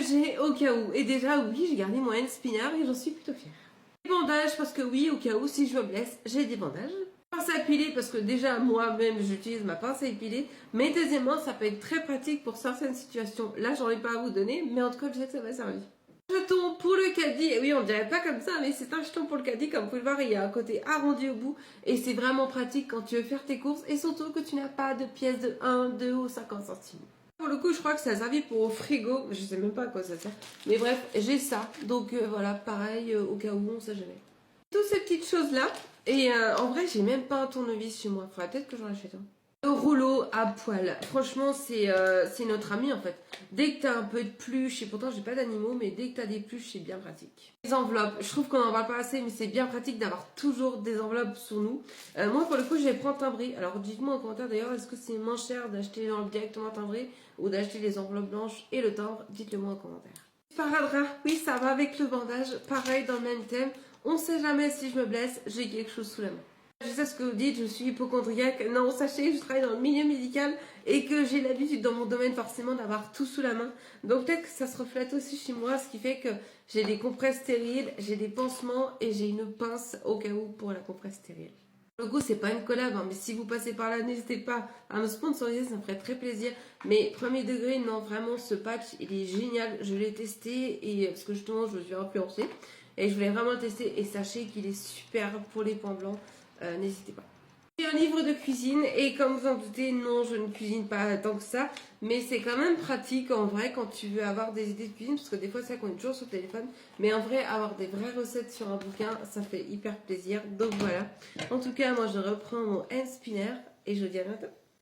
j'ai au cas où. Et déjà, oui, j'ai gardé mon hand spinner et j'en suis plutôt fière. Les bandages, parce que oui, au cas où, si je me blesse, j'ai des bandages. Pince à épiler, parce que déjà, moi-même, j'utilise ma pince à épiler. Mais deuxièmement, ça peut être très pratique pour certaines situations. Là, j'en ai pas à vous donner, mais en tout cas, je sais que ça m'a servi. Jeton pour le caddie, et oui on dirait pas comme ça mais c'est un jeton pour le caddie, comme vous pouvez le voir il y a un côté arrondi au bout et c'est vraiment pratique quand tu veux faire tes courses et surtout que tu n'as pas de pièces de 1, 2 ou 50 centimes. Pour le coup je crois que ça a servi pour au frigo, je sais même pas à quoi ça sert, mais bref j'ai ça, donc voilà pareil au cas où on sait jamais. Toutes ces petites choses là, et en vrai j'ai même pas un tournevis chez moi, faudrait peut-être que j'en achète un. Le rouleau à poil, franchement c'est notre ami en fait. Dès que t'as un peu de pluche, et pourtant j'ai pas d'animaux, mais dès que t'as des pluches c'est bien pratique. Les enveloppes, je trouve qu'on en parle pas assez, mais c'est bien pratique d'avoir toujours des enveloppes sur nous. Moi pour le coup je les prends timbrées, alors dites-moi en commentaire d'ailleurs, est-ce que c'est moins cher d'acheter les enveloppes directement timbrées ou d'acheter les enveloppes blanches et le timbre, dites-le moi en commentaire. Sparadrap, oui ça va avec le bandage, pareil dans le même thème, on sait jamais si je me blesse, j'ai quelque chose sous la main. Je sais ce que vous dites, je suis hypochondriaque. Non, sachez que je travaille dans le milieu médical et que j'ai l'habitude dans mon domaine forcément d'avoir tout sous la main. Donc peut-être que ça se reflète aussi chez moi, ce qui fait que j'ai des compresses stériles, j'ai des pansements et j'ai une pince au cas où pour la compresse stérile. Pour le coup, c'est pas une collab, hein, mais si vous passez par là, n'hésitez pas à me sponsoriser, ça me ferait très plaisir. Mais premier degré, non, vraiment, ce patch, il est génial. Je l'ai testé et parce que justement, je me suis influencée et je voulais vraiment le tester et sachez qu'il est super pour les pans blancs. N'hésitez pas. J'ai un livre de cuisine et comme vous en doutez, non, je ne cuisine pas tant que ça, mais c'est quand même pratique en vrai quand tu veux avoir des idées de cuisine, parce que des fois c'est vrai qu'on est toujours sur le téléphone, mais en vrai avoir des vraies recettes sur un bouquin, ça fait hyper plaisir. Donc voilà. En tout cas, moi je reprends mon hand spinner et je vous dis à bientôt.